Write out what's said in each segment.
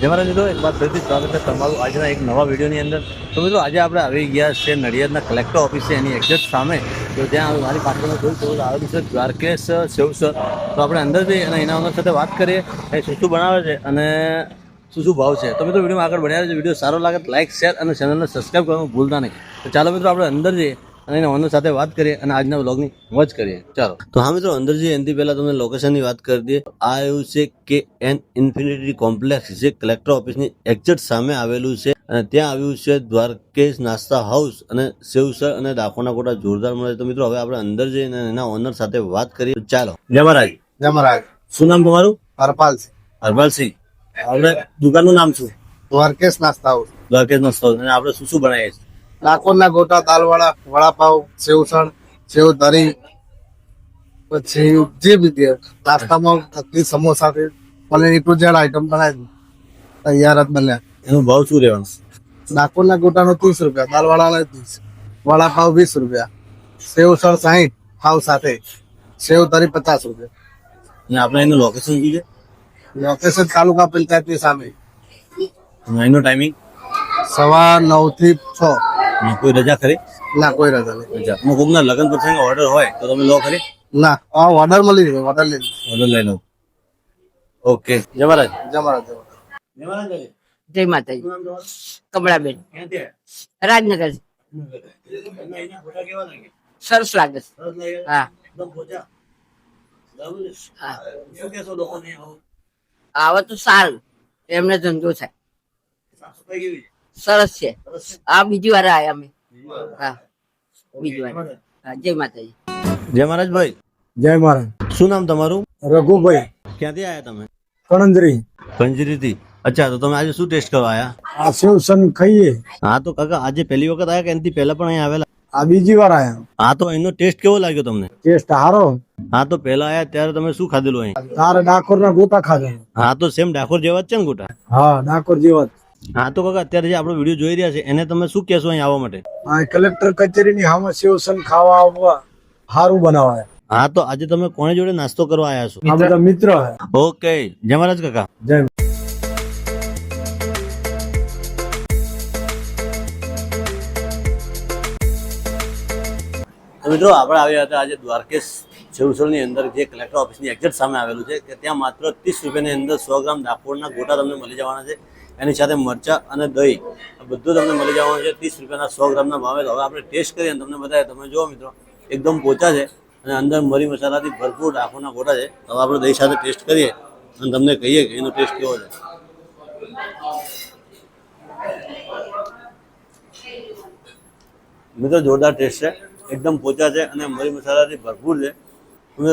જમારા મિત્રો એક વાત ફરીથી સ્વાગત છે તમારું આજના એક નવા વિડીયોની અંદર. તો મિત્રો આજે આપણે આવી ગયા છે નડિયાદના કલેક્ટર ઓફિસ છે એની એક્ઝેક્ટ સામે. તો ત્યાં મારી પાછળમાં જોયું તો આવેલું છે દ્વારકેશ સેવ સર. તો આપણે અંદર જઈએ અને એના ઓનર સાથે વાત કરીએ એ શું શું બનાવે છે અને શું શું ભાવ છે. તો મિત્રો વિડીયોમાં આગળ બન્યા છે. વિડીયો સારો લાગે તો લાઈક શેર અને ચેનલને સબસ્ક્રાઈબ કરવાનું ભૂલતા નહીં. તો ચાલો મિત્રો આપણે અંદર જઈએ અને એના ઓનર સાથે વાત કરીએ અને આજના વ્લોગની મોજ કરીએ. ચાલો તો હા મિત્રો અંદર જઈએ એનાથી પહેલાં તમને લોકેશનની વાત કરી દઈએ. આ એવું છે કે એન ઇન્ફિનિટી કોમ્પ્લેક્સ જે કલેક્ટર ઓફિસની એક્ઝેક્ટ સામે આવેલું છે અને ત્યાં આવ્યું છે દ્વારકેશ નાસ્તા હાઉસ અને સેવસર અને ડાકોરના ગોટા જોરદાર મળે. તો મિત્રો હવે આપણે અંદર જઈને એના ઓનર સાથે વાત કરીએ. ચાલો. જય મહારાજ. જય મહારાજ. શું નામ તમારું? હરપાલસિંહ. હરપાલસિંહ. આપણે દુકાનનું નામ શું? દ્વારકેશ નાસ્તા હાઉસ. દ્વારકેશ નાસ્તા હાઉસ. અને આપણે શું શું બનાવીએ છીએ? ડાકોરના ગોટા, દાલવાળા, વડાપાવ, સેવસણ, સેવ તરી, પછી જે બી દે નાસ્તામાં તકલી સમોસા થી પનીર ટુ જેડ આઈટમ બનાવી તૈયાર જ બન્યા. એનો ભાવ શું રહેવાનો? ડાકોરના ગોટાનો 30 રૂપિયા, દાલવાળાનો 30, વડાપાવ 20 રૂપિયા, સેવસણ 60 પાવ સાથે, સેવ તરી 50 રૂપિયા. અને આપણે એનું લોકેશન શું છે? લોકેશન તાલુકા પંચાયતની સામે. એનો ટાઈમિંગ? 9:30 થી 6. કોઈ રજા ખરી? ના, કોઈ રજા નહીં. રજા કોકના લગ્ન પ્રસંગ ઓર્ડર હોય તો તમે લો ખરી? ના, ઓર્ડર મળી જાય, ઓર્ડર લઈ ઓર્ડર લઈ લો. ઓકે. જય મહારાજ. જય મહારાજ. જય મહારાજ. જય માતાજી. કમળાબેન, રાજનગર. સરસ લાગે છે. હા, હા. આવે તો સારું, એમને ધંધો થાય. સરસ છે. હા, બીજી વાર આયા અમે. હા, બીજી વાર. હા, જય માતાજી. જય મહારાજ ભાઈ. જય મહારાજ. શું નામ તમારું? રઘુભાઈ ક્યાંથી આયા તમે? કણંદરી. પંજરીથી. અચ્છા, તો તમે આજે શું ટેસ્ટ કરવા આયા? આ સેવસન ખાઈએ. હા તો કાકા આજે પહેલી વખત આયા કે એનાથી પહેલા પણ અહીંયા આવેલા? આ બીજી વાર આયા. હા તો એનો ટેસ્ટ કેવો લાગ્યો તમને? ટેસ્ટ હારો. હા તો પહેલા આયા ત્યારે તમે શું ખાધેલું અહીં? તારે ડાકોર ના ગોટા ખાધા. હા તો સેમ ડાકોર જેવા જ છે ને ગોટા? હા, ડાકોર જેવા. હા તો કાકા અત્યારે જે આપણો વિડીયો જોઈ રહ્યા છે એને તમે શું કહેશો અહીં આવવા માટે? આ કલેક્ટર કચેરીની સામે સેવસન ખાવા આવવા સારું બનાવાય. હા તો આજે તમે કોની જોડે નાસ્તો કરવા આયા છો? આ બધા મિત્ર હે. ઓકે. જય મહારાજ કાકા. જય. તો મિત્રો આપણે આવ્યા હતા આજે દ્વારકેશ સેવસરની અંદર જે કલેક્ટર ઓફિસની એક્ઝેક્ટ સામે આવેલું છે કે ત્યાં માત્ર 30 રૂપિયાની અંદર 100 ગ્રામ ડાકોરના ગોટા તમને મળી જવાના છે. એની સાથે મરચાં અને દહીં બધું તમને મળી જવાનું છે 30 રૂપિયાના 100 ગ્રામના ભાવે. હવે આપણે ટેસ્ટ કરીએ તમને બતાવીએ. તમે જુઓ મિત્રો એકદમ પોચા છે અને અંદર મરી મસાલાથી ભરપૂર ડાકોરના ગોટા છે. હવે આપણે દહીં સાથે ટેસ્ટ કરીએ અને તમને કહીએ કે એનો ટેસ્ટ કેવો છે. મિત્રો જોરદાર ટેસ્ટ છે, એકદમ પોચા છે અને મરી મસાલાથી ભરપૂર છે.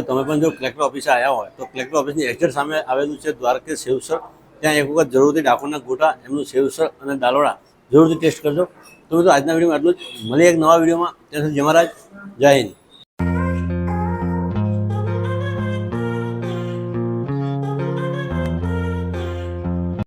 તમે પણ જો કલેક્ટર ઓફિસે આવ્યા હોય તો કલેક્ટર ઓફિસની એક્ઝેક્ટ સામે આવેલું છે દ્વારકેશ સેવસર. ત્યાં એક વખત જરૂરથી ડાકોરના ગોટા, એમનું સેવસર અને દાલોડા જરૂરથી ટેસ્ટ કરજો. તો મિત્રો આજના વિડીયોમાં આટલું જ. મળીએ એક નવા વિડીયોમાં. ત્યાં સુધી જય મહારાજ. જય હિન્દ.